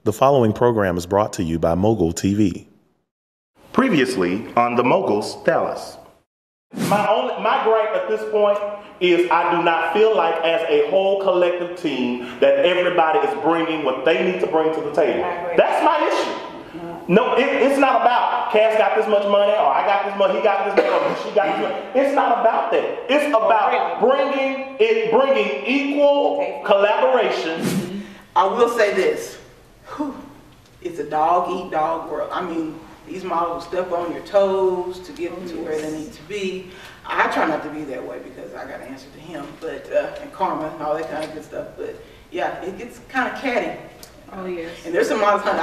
The following program is brought to you by Mogul TV. Previously on the Moguls Dallas. My gripe at this point is I do not feel like as a whole collective team that everybody is bringing what they need to bring to the table. That's my issue. No, it's not about Cass got this much money, or I got this money, he got this money, or she got this money. It's not about that. It's about bringing equal collaboration. I will say this. It's a dog-eat-dog world. I mean, these models step on your toes to get them to where they need to be. I try not to be that way because I got to answer to him, but and karma and all that kind of good stuff. But yeah, it gets kind of catty. Oh yes. And there's some models that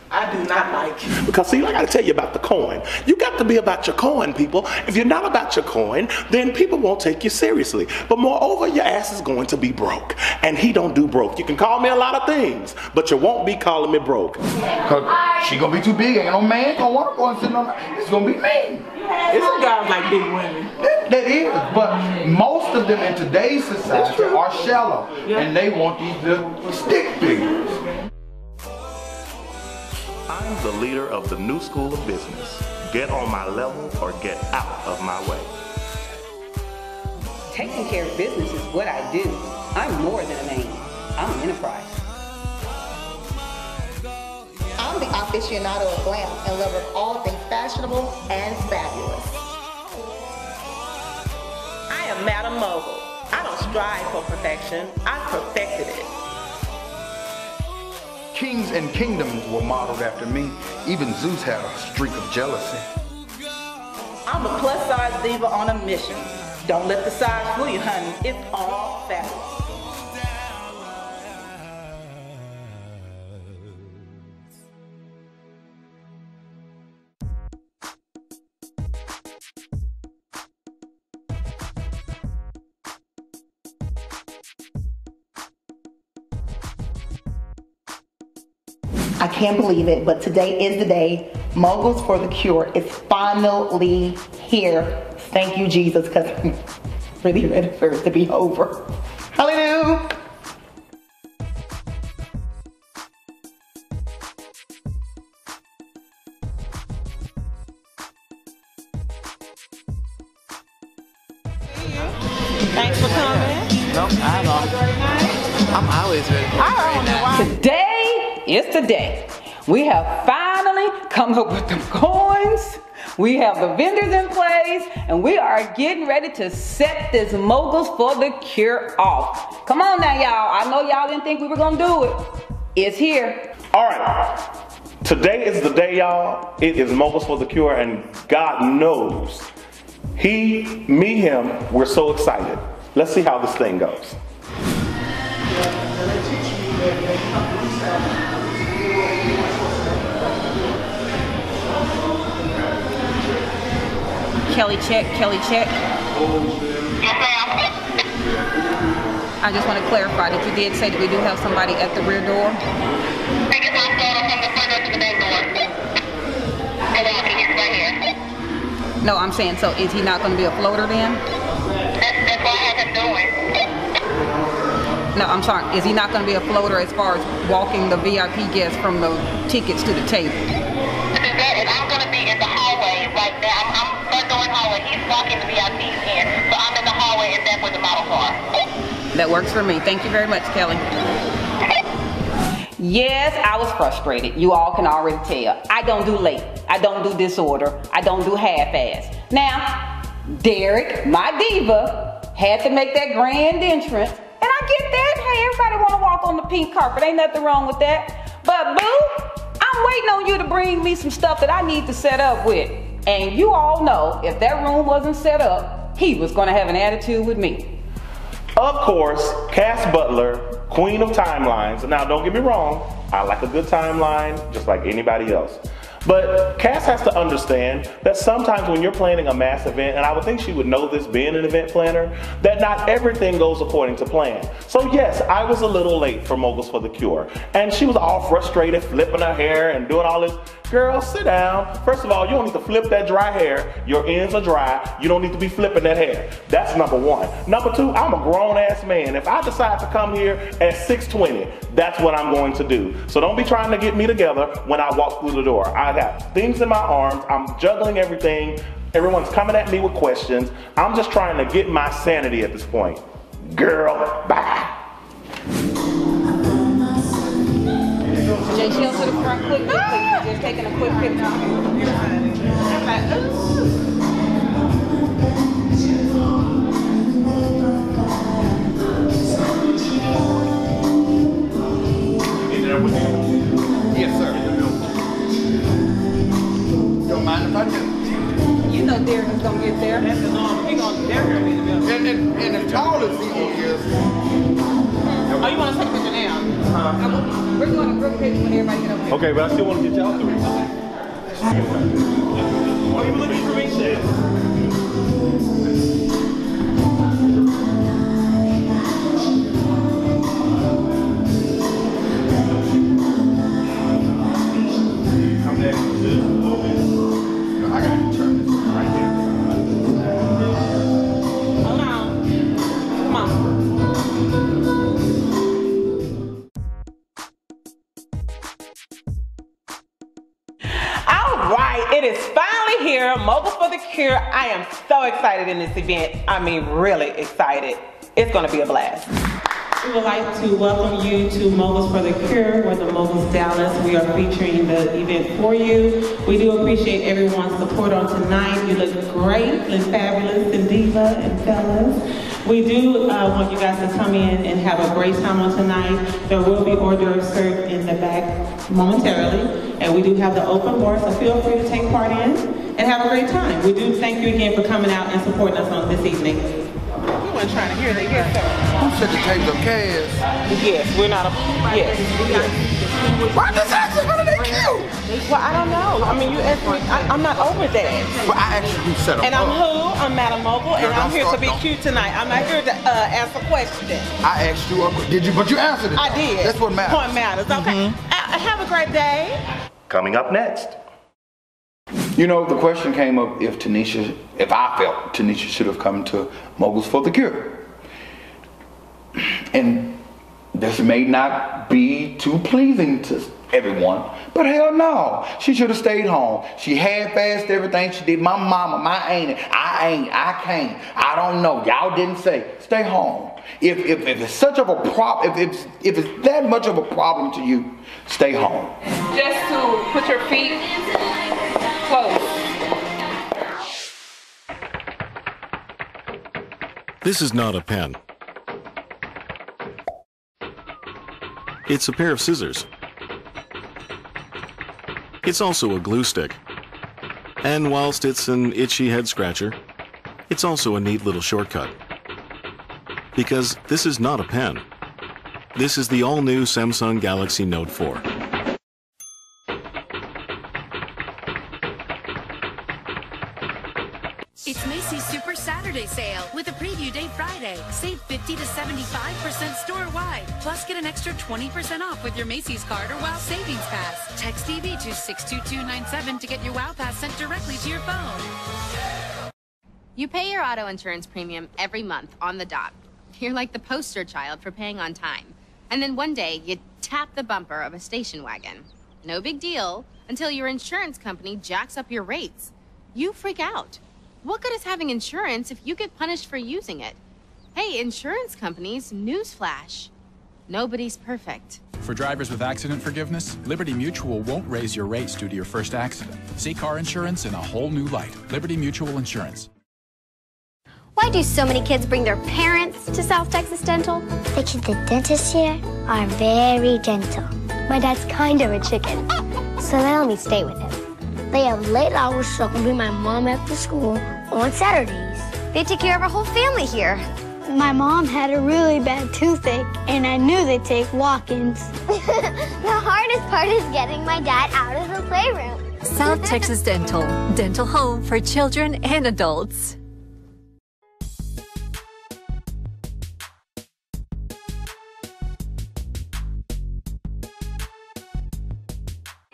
I do not like. Because see, I got to tell you about the coin. You got to be about your coin, people. If you're not about your coin, then people won't take you seriously. But moreover, your ass is going to be broke. And he don't do broke. You can call me a lot of things, but you won't be calling me broke. Because she going to be too big. Ain't no man going to want to go and sit on her. It's going to be me. It's some guys like big women. That is. But most of them in today's society are shallow. Yeah. And they want these little stick figures. I'm the leader of the new school of business. Get on my level or get out of my way. Taking care of business is what I do. I'm more than a name. I'm an enterprise. I'm the aficionado of glam and lover of all things fashionable and fabulous. I am Madam Mogul. I don't strive for perfection. I perfected it. Kings and kingdoms were modeled after me. Even Zeus had a streak of jealousy. I'm a plus-size diva on a mission. Don't let the size fool you, honey. It's all fabulous. I can't believe it, but today is the day. Moguls for the Cure is finally here. Thank you, Jesus, because I'm really ready for it to be over. Hallelujah. Thanks for coming. Nope, I'm always ready. Today is the day. We have finally come up with the coins. We have the vendors in place, and we are getting ready to set this Moguls for the Cure off. Come on now, y'all. I know y'all didn't think we were gonna do it. It's here. All right. Today is the day, y'all. It is Moguls for the Cure, and God knows, he, me, him, we're so excited. Let's see how this thing goes. Kelly check, Kelly check. I just want to clarify that you did say that we do have somebody at the rear door. No, I'm saying, so is he not going to be a floater then? That's what I have him doing. No, I'm sorry. Is he not going to be a floater as far as walking the VIP guests from the tickets to the table? And I'm going to be in the hallway right now. I'm front door and hallway. He's walking the VIPs in. So I'm in the hallway and that's where the models are. That works for me. Thank you very much, Kelly. Yes, I was frustrated. You all can already tell. I don't do late. I don't do disorder. I don't do half-ass. Now, Derrick, my diva, had to make that grand entrance. And I get that. Hey, everybody want to walk on the pink carpet. Ain't nothing wrong with that. But boo, I'm waiting on you to bring me some stuff that I need to set up with. And you all know, if that room wasn't set up, he was going to have an attitude with me. Of course, Cass Butler, queen of timelines. Now, don't get me wrong, I like a good timeline just like anybody else. But Cass has to understand that sometimes when you're planning a mass event, and I would think she would know this being an event planner, that not everything goes according to plan. So yes, I was a little late for Moguls for the Cure. And she was all frustrated, flipping her hair and doing all this. Girl, sit down. First of all, you don't need to flip that dry hair. Your ends are dry. You don't need to be flipping that hair. That's number one. Number two, I'm a grown-ass man. If I decide to come here at 6:20, that's what I'm going to do. So don't be trying to get me together when I walk through the door. I got things in my arms. I'm juggling everything. Everyone's coming at me with questions. I'm just trying to get my sanity at this point. Girl, bye. Jchell to the front quickly, please. Just taking a quick picture. I'm like, ooh. Yes, sir. Don't mind if I do. You know Derrick is gonna get there. That's the norm. He gonna Derrick be the best. And as tall as he is. Oh, you want to take a picture now? We're doing a group picture when everybody get up there. Okay, but I still want to get y'all three. Are you looking for me, Chad? Come next to this. I gotta turn this right here. Hold on. Come on. It is finally here, Moguls For The Cure. I am so excited in this event. I mean, really excited. It's gonna be a blast. We would like to welcome you to Moguls For The Cure. We're the Moguls Dallas. We are featuring the event for you. We do appreciate everyone's support on tonight. You look great and fabulous and diva and fellas. We do want you guys to come in and have a great time on tonight. There will be hors d'oeuvres served in the back momentarily. And we do have the open bar, so feel free to take part in and have a great time. We do thank you again for coming out and supporting us on this evening. We weren't trying to hear that, yes, sir. Who said the tapes of cash? Yes, we're not a, yes. Why does that how do they cute? Well, I don't know. I mean, you asked me, I'm not over that. Well, I asked you who set them And I'm up. who? I'm Madam Mogul, and Girl, I'm here to be don't- cute tonight. I'm not here to answer questions. I asked you, did you? But you answered it. I though. did. That's what matters. Point matters, okay. Have a great day. Coming up next. You know, the question came up if I felt Tenesha should have come to Moguls For The Cure. And this may not be too pleasing to everyone, but hell no. She should have stayed home. She half-assed everything she did. My mama, my auntie, I can't. I don't know. Y'all didn't say. Stay home. If it's such of a problem, if it's that much of a problem to you, stay home. Just to put your feet close. This is not a pen. It's a pair of scissors. It's also a glue stick. And whilst it's an itchy head scratcher, it's also a neat little shortcut. Because this is not a pen. This is the all-new Samsung Galaxy Note 4. It's Macy's Super Saturday Sale with a preview day Friday. Save 50 to 75% store-wide. Plus, get an extra 20% off with your Macy's card or WOW Savings Pass. Text TV to 62297 to get your WOW Pass sent directly to your phone. You pay your auto insurance premium every month on the dot. You're like the poster child for paying on time. And then one day, you tap the bumper of a station wagon. No big deal until your insurance company jacks up your rates. You freak out. What good is having insurance if you get punished for using it? Hey, insurance companies, newsflash. Nobody's perfect. For drivers with accident forgiveness, Liberty Mutual won't raise your rates due to your first accident. See car insurance in a whole new light. Liberty Mutual Insurance. Why do so many kids bring their parents to South Texas Dental? Because the dentists here are very gentle. My dad's kind of a chicken, so they let me stay with him. They have late hours so I can bring my mom after school on Saturdays. They take care of our whole family here. My mom had a really bad toothache, and I knew they'd take walk-ins. The hardest part is getting my dad out of the playroom. South Texas Dental. Dental home for children and adults.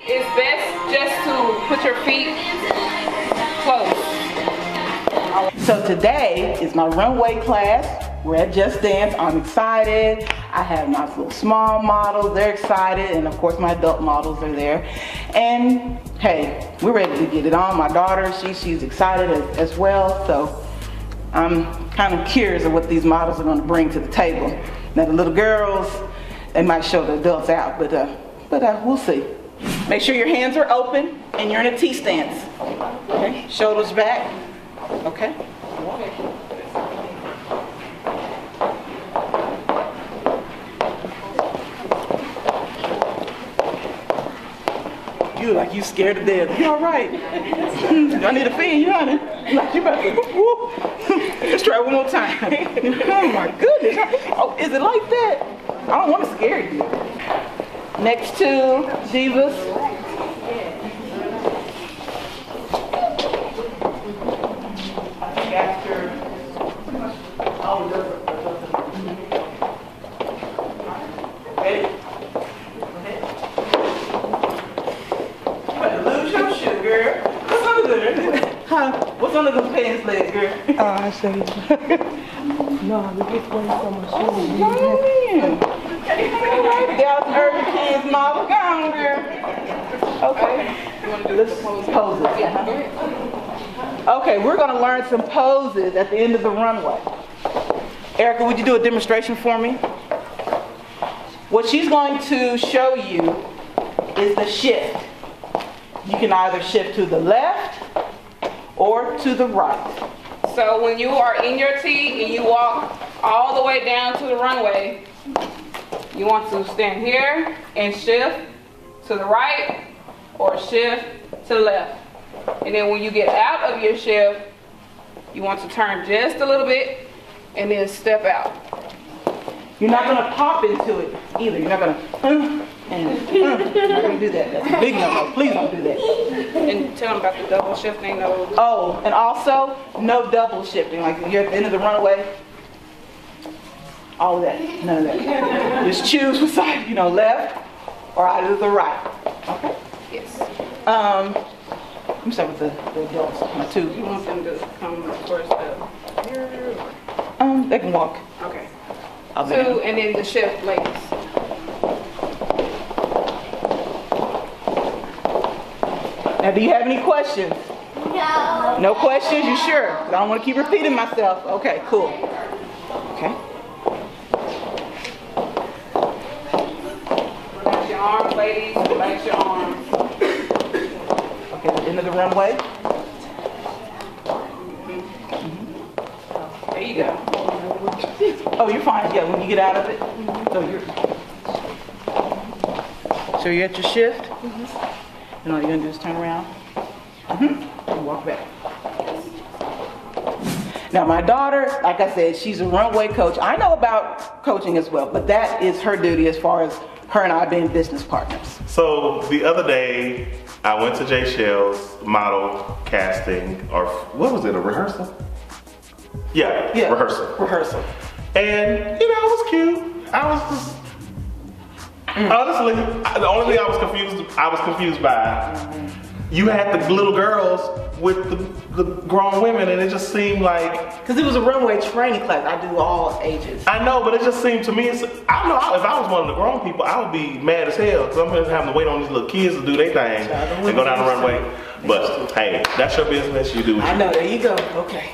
It's best just to put your feet close. So today is my runway class. We're at Just Dance. I'm excited. I have my little small models. They're excited. And of course my adult models are there. And hey, we're ready to get it on. My daughter, she's excited as well. So I'm kind of curious of what these models are going to bring to the table. Now the little girls, they might show the adults out, but we'll see. Make sure your hands are open and you're in a T stance. Okay, shoulders back. Okay. You like you scared to death. You all right? I need a fan, you honey. Like you about to whoop. Let's try one more time. Oh my goodness. Oh, is it like that? I don't want to scare you. Next two divas. After all the ready? You better lose your shoe, girl. What's under there? Huh? What's under the pants leg, girl? Oh, I show you. No, you just waiting for my shoe. Dallas Urban Kids model. Go on, girl. Okay. You want to do this poses? Yeah. Go ahead. Okay, we're going to learn some poses at the end of the runway. Erikka, would you do a demonstration for me? What she's going to show you is the shift. You can either shift to the left or to the right. So when you are in your T and you walk all the way down to the runway, you want to stand here and shift to the right or shift to the left. And then when you get out of your shift, you want to turn just a little bit and then step out. You're not going to pop into it either. You're not going to you're not going to do that. That's a big no-no. Please don't do that. And tell them about the double shifting. Oh, and also no double shifting. Like when you're at the end of the runway, all of that. None of that. Just choose which side, left or either the right. Okay? Yes. Let me start with the adults, my two. You want them to come towards the here? They can walk. Okay. Two, and then the shift, ladies. Now, do you have any questions? No. No questions? You sure? I don't want to keep repeating myself. Okay, cool. Okay. Relax your arms, ladies. Relax your arms. Okay, the end of the runway. There you go. Oh, you're fine. Yeah, when you get out of it. So you're at your shift. And all you're gonna do is turn around. And walk back. Now my daughter, like I said, she's a runway coach. I know about coaching as well, but that is her duty as far as her and I being business partners. So the other day, I went to Jchell's model casting, or what was it, a rehearsal? Yeah, rehearsal. And it was cute. I was just, honestly, the only thing I was confused by, you had the little girls with the grown women, and it just seemed like, because it was a runway training class. I do all ages. I know, but it just seemed to me, I don't know, if I was one of the grown people, I would be mad as hell, because I'm just having to wait on these little kids to do their thing and go down the runway. But hey, that's your business. You do what you do. I know. There you go. Okay.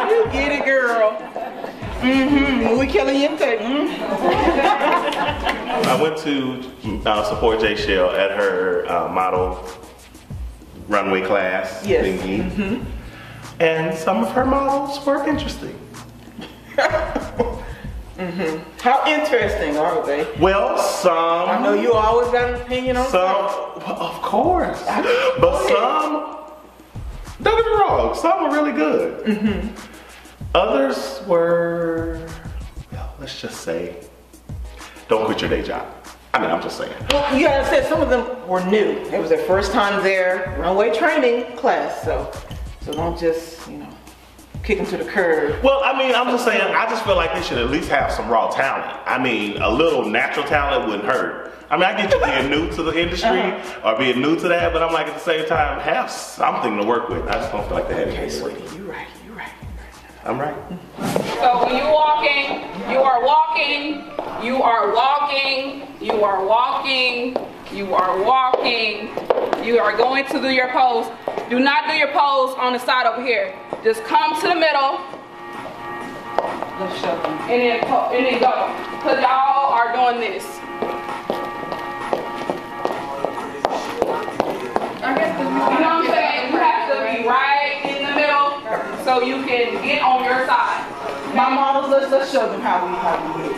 You get it, girl. Muy caliente. I went to support Jchell at her model runway class thingy. And some of her models were interesting. How interesting are they? Well, some. I know you always got an opinion on some. Of course. But some, don't get me wrong, some were really good. Others were, well, let's just say, don't quit your day job. I mean, I'm just saying. Well, you gotta say some of them were new. It was their first time there, runway training class, so don't just, kick them to the curb. Well, I mean, I'm just saying, I just feel like they should at least have some raw talent. I mean, a little natural talent wouldn't hurt. I mean, I get you being new to the industry or being new to that, but I'm like, at the same time, have something to work with. I just don't feel like they have anything to work with. You're right. I'm right. So when you're walking, you are walking, you are walking, you are walking, you are walking, you are going to do your pose. Do not do your pose on the side over here. Just come to the middle. And then go. Because y'all are doing this. You know what I'm saying? You have to be right in the middle so you can get on your side. My models, let's show them how we do it.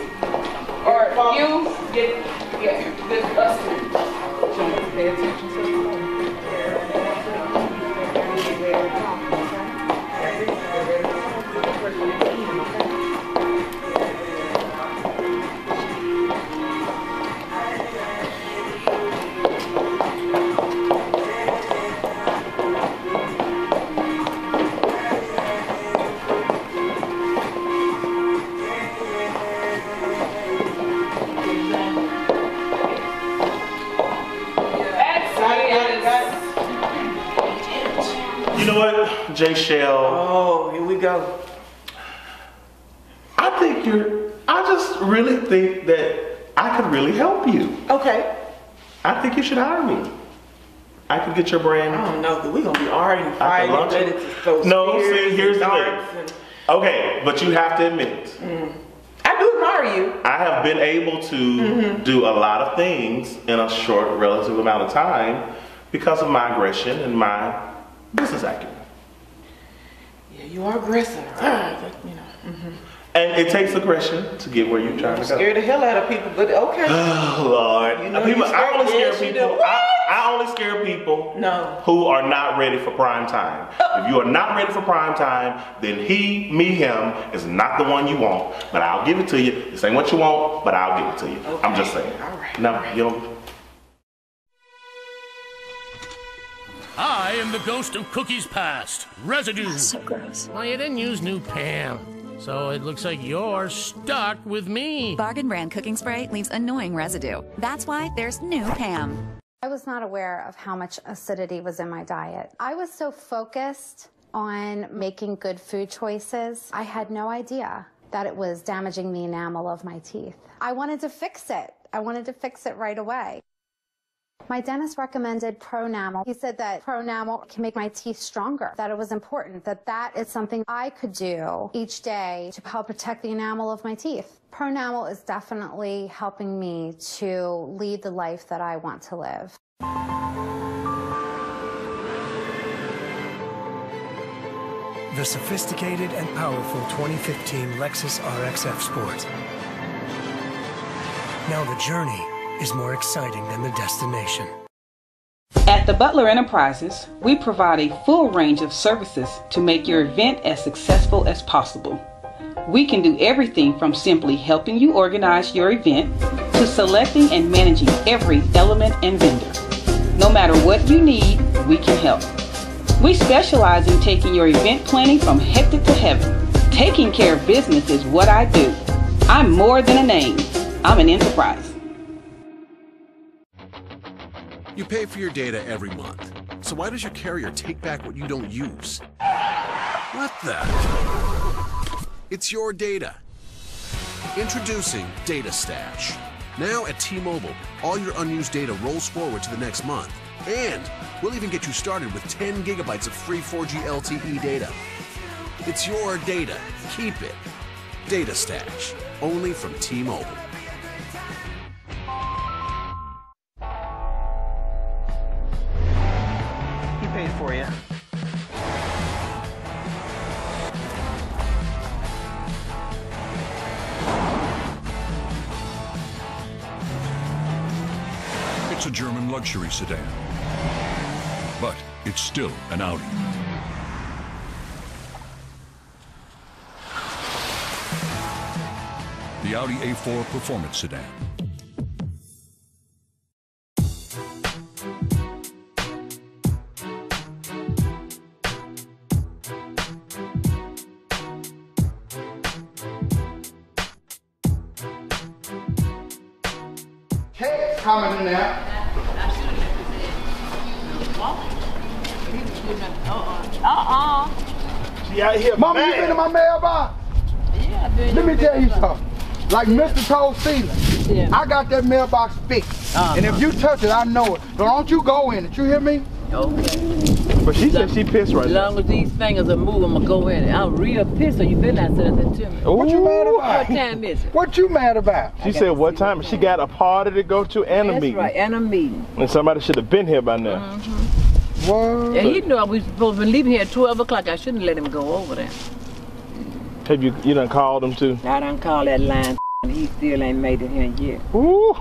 Or you get, this us two. Pay attention to You know what, Jchell? Oh, here we go. I just really think that I could really help you. Okay. I think you should hire me. I could get your brand. I don't know, because we're going to be arguing, fighting, ready to throw No, spears see, here's and the darts thing. Okay, but you have to admit, I do admire you. I have been able to do a lot of things in a short, relative amount of time because of my aggression and my business acumen. Yeah, you are aggressive. You know. And it takes aggression to get where you're trying to go. Scare the hell out of people, but okay. Oh Lord! You know I only scare yes, people. I only scare people No. who are not ready for prime time. If you are not ready for prime time, then he, me, him is not the one you want. But I'll give it to you. This ain't what you want, but I'll give it to you. Okay. I'm just saying. All right. No, you don't. I am the ghost of cookies past. Residue. That's so gross. Well, you didn't use new Pam. So it looks like you're stuck with me. Bargain brand cooking spray leaves annoying residue. That's why there's new Pam. I was not aware of how much acidity was in my diet. I was so focused on making good food choices, I had no idea that it was damaging the enamel of my teeth. I wanted to fix it. I wanted to fix it right away. My dentist recommended Pronamel. He said that Pronamel can make my teeth stronger, that it was important, that is something I could do each day to help protect the enamel of my teeth. Pronamel is definitely helping me to lead the life that I want to live. The sophisticated and powerful 2015 Lexus RXF Sport. Now the journey is more exciting than the destination. At the Butler Enterprises, we provide a full range of services to make your event as successful as possible. We can do everything from simply helping you organize your event to selecting and managing every element and vendor. No matter what you need, we can help. We specialize in taking your event planning from hectic to heaven. Taking care of business is what I do. I'm more than a name. I'm an enterprise. You pay for your data every month. So why does your carrier take back what you don't use? What the? It's your data. Introducing Data Stash. Now at T-Mobile, all your unused data rolls forward to the next month. And we'll even get you started with 10 gigabytes of free 4G LTE data. It's your data. Keep it. Data Stash. Only from T-Mobile. He paid for you. It's a German luxury sedan, but it's still an Audi. The Audi A4 Performance Sedan. coming in there. She out here. Mama, you been in my mailbox? Yeah, I've been. Let me tell you something. Like Mr. told Steven, I got that mailbox fixed. And if you touch it, I know it. So don't you go in it. You hear me? Okay. But she said she pissed right now. As long as these fingers are moving, I'm gonna go in it. I'm real pissed, so you better not say that to me. What you mad about? What time is it? What you mad about? She said what time? She got a party to go to and a meeting. That's right, and a meeting. And somebody should have been here by now. What? And he knew I was supposed to be leaving here at 12 o'clock. I shouldn't let him go over there. Have you done called him too? I done called that line and he still ain't made it here yet. Ooh.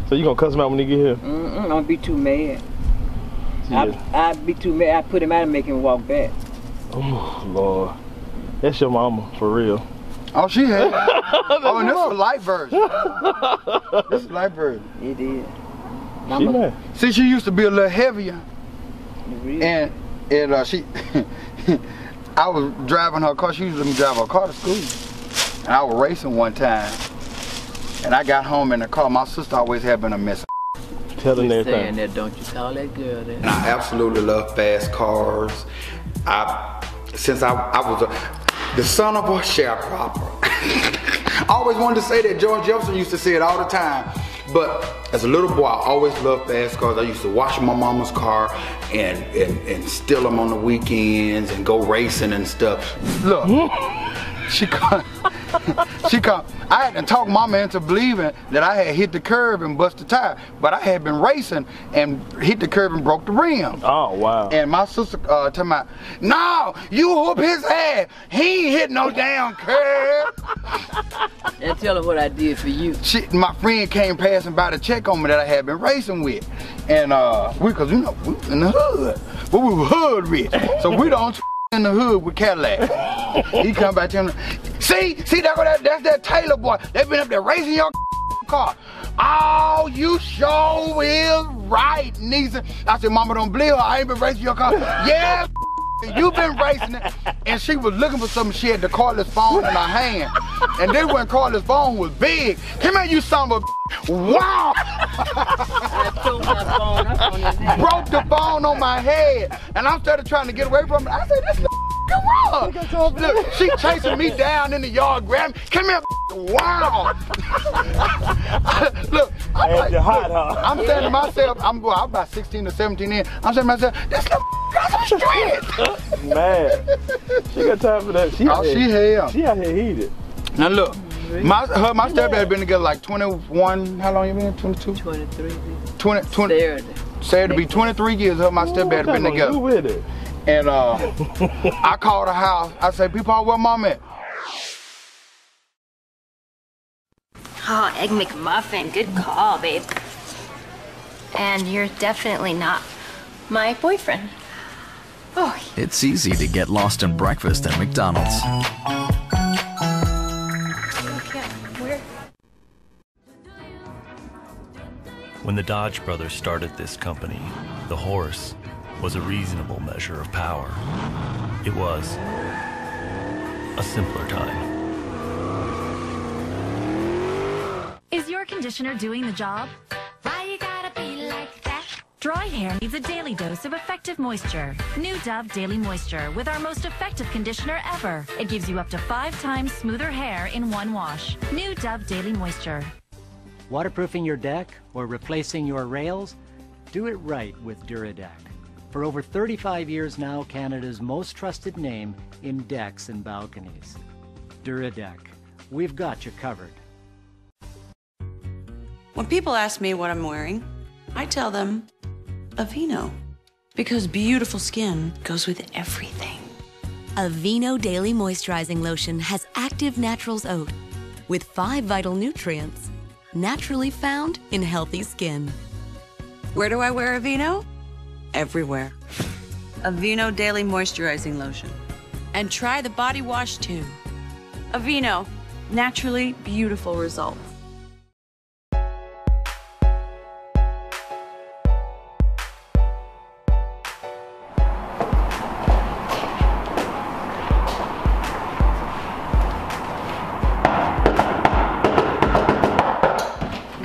So you gonna cuss him out when he get here? I'm gonna be too mad. I'd be too mad. I put him out and make him walk back. Oh, Lord. That's your mama, for real. Oh, she had. Oh, and this is a light version. This is a light version. It is. She mad. See, she used to be a little heavier. And she, I was driving her car. She used to let me drive her car to school. And I was racing one time. And I got home in the car. My sister always had been a mess. Telling everything. Saying that, don't you call that girl that. And I absolutely love fast cars. Since I was the son of a sharecropper. I always wanted to say that. George Jefferson used to say it all the time. But as a little boy, I always loved fast cars. I used to wash my mama's car and steal them on the weekends and go racing and stuff. Look, she come. I had to talk mama into believing that I had hit the curb and bust the tire, but I had been racing and hit the curb and broke the rim. Oh, wow. And my sister told me, no, you whoop his ass. He ain't hit no damn curb. And tell her what I did for you. My friend came passing by to check on me that I had been racing with. And because you know, we in the hood, but we were hood rich. So we don't in the hood with Cadillac. He come back to him. See, that's that Taylor boy. They been up there racing your car. Oh, you sure is right, Nisa. I said, Mama, don't believe her. I ain't been racing your car. Yeah, you been racing it. And she was looking for something. She had the cordless phone in her hand. And then when cordless phone was big, come here, you son of a wow! I threw my phone up on his head. Broke the phone on my head. And I started trying to get away from it. I said, this wrong. Look, she chasing me down in the yard, grabbing me. Come here, wow! Look, I'm saying to myself, I'm about 16 or 17 in. I'm saying to myself, this little got some strength. Man, she got time for that. She out here heated. Now look, my stepdad been together like 21, how long you been? 22? 23. 20. Saturday be 23 years her and my stepdad been together. With it? And I called the house. I said, people, where mom at? Oh, Egg McMuffin, good call, babe. And you're definitely not my boyfriend. Oh. It's easy to get lost in breakfast at McDonald's. When the Dodge brothers started this company, the horse was a reasonable measure of power. It was a simpler time. Is your conditioner doing the job? Why you gotta be like that? Dry hair needs a daily dose of effective moisture. New Dove Daily Moisture with our most effective conditioner ever. It gives you up to 5 times smoother hair in one wash. New Dove Daily Moisture. Waterproofing your deck or replacing your rails? Do it right with Duradeck. For over 35 years now, Canada's most trusted name in decks and balconies. Duradeck. We've got you covered. When people ask me what I'm wearing, I tell them Aveeno. Because beautiful skin goes with everything. Aveeno Daily Moisturizing Lotion has active naturals oat with 5 vital nutrients naturally found in healthy skin. Where do I wear Aveeno? Everywhere. Aveeno Daily Moisturizing Lotion. And try the body wash too. Aveeno, naturally beautiful results.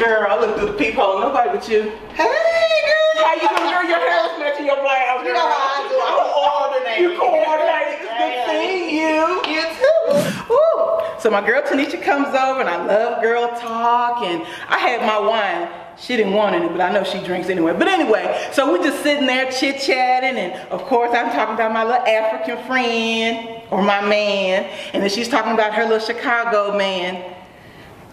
Girl, I looked through the peephole, nobody but you. Hey, girl. How you doing, girl? Your hair was matching your blouse. You know how I do. I'm coordinating. You coordinating. It's good seeing you. You too. Woo. So my girl Tenesha comes over, and I love girl talk, and I had my wine. She didn't want any, but I know she drinks anyway. But anyway, so we're just sitting there chit-chatting, and of course I'm talking about my little African friend, or my man, and then she's talking about her little Chicago man.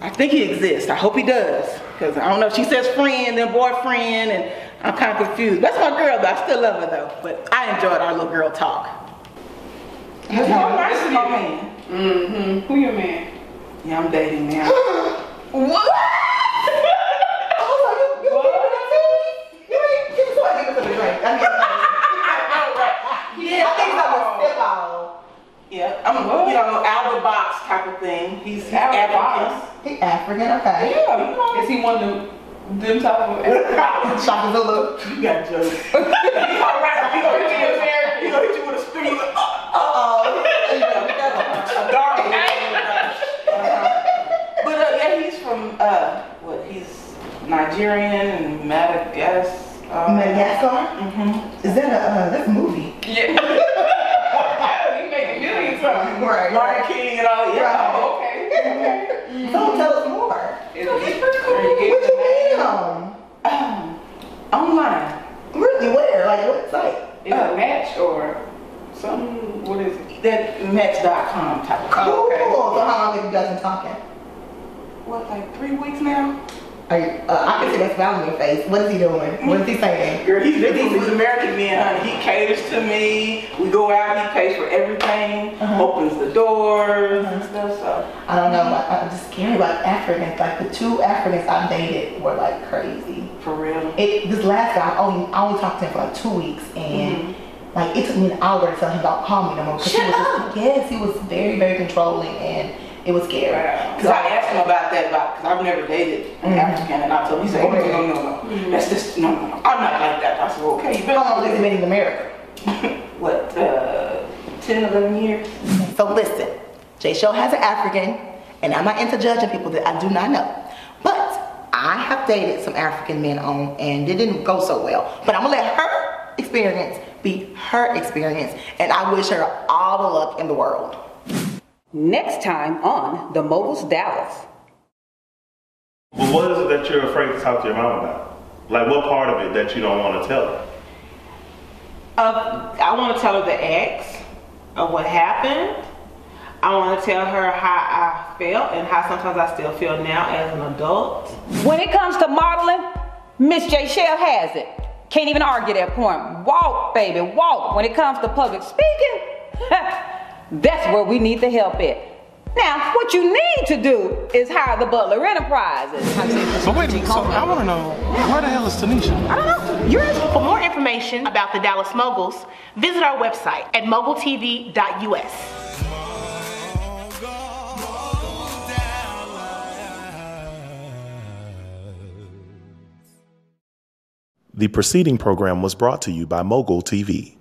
I think he exists. I hope he does, because I don't know. She says friend, then boyfriend, and I'm kind of confused. That's my girl, though. I still love her, though. But I enjoyed our little girl talk. How nice is my man? Mm-hmm. Who your man? Yeah, I'm dating now. What? Yeah, I think I'm a step out. Yeah, I'm out of the box type of thing. He's African. He's African, okay. Yeah, you know. Is he one of them type of Shockers a look. You got jokes. He's alright. He gonna hit you with a scream. A dog. But yeah, he's from he's Nigerian and Madagascar. Madagascar? Mm-hmm. Is that that's a movie? Yeah. He making millions from Lion King and all. Yeah. Right. Oh, okay. So tell us more. He's pretty cool. Where'd you meet him? Online. Really? Where? Like what site? Is it a match or something? What is it? That match.com type of thing. Cool. Okay. So how long have you guys been talking? What, like 3 weeks now? I can see that smile on your face. What is he doing? What is he saying? Girl, he's different from his American men, honey. He caters to me. We go out, he pays for everything, opens the doors and stuff. So I don't know. I'm just scared about Africans. Like the 2 Africans I dated were like crazy. For real? This last guy, I only talked to him for like 2 weeks, and like it took me an hour to tell him don't call me no more. Yes, he was very, very controlling, and it was scary. Because I asked him about that, because I've never dated an African, and I told him, he said, no. That's just, no. I'm not like that. I said, well, okay, you better. How long has he been in America? What, 10, 11 years? So listen, Jchell has an African, and I'm not into judging people that I do not know. But I have dated some African men and it didn't go so well. But I'm gonna let her experience be her experience, and I wish her all the luck in the world. Next time on The Moguls Dallas. But what is it that you're afraid to talk to your mom about? Like what part of it that you don't want to tell her? I want to tell her the X of what happened. I want to tell her how I felt and how sometimes I still feel now as an adult. When it comes to modeling, Miss Jchell has it. Can't even argue that point. Walk, baby, walk. When it comes to public speaking, that's where we need the help at. Now, what you need to do is hire the Butler Enterprises. But wait a minute, so I want to know, where the hell is Tenesha? I don't know. For more information about the Dallas Moguls, visit our website at mogultv.us. The preceding program was brought to you by Mogul TV.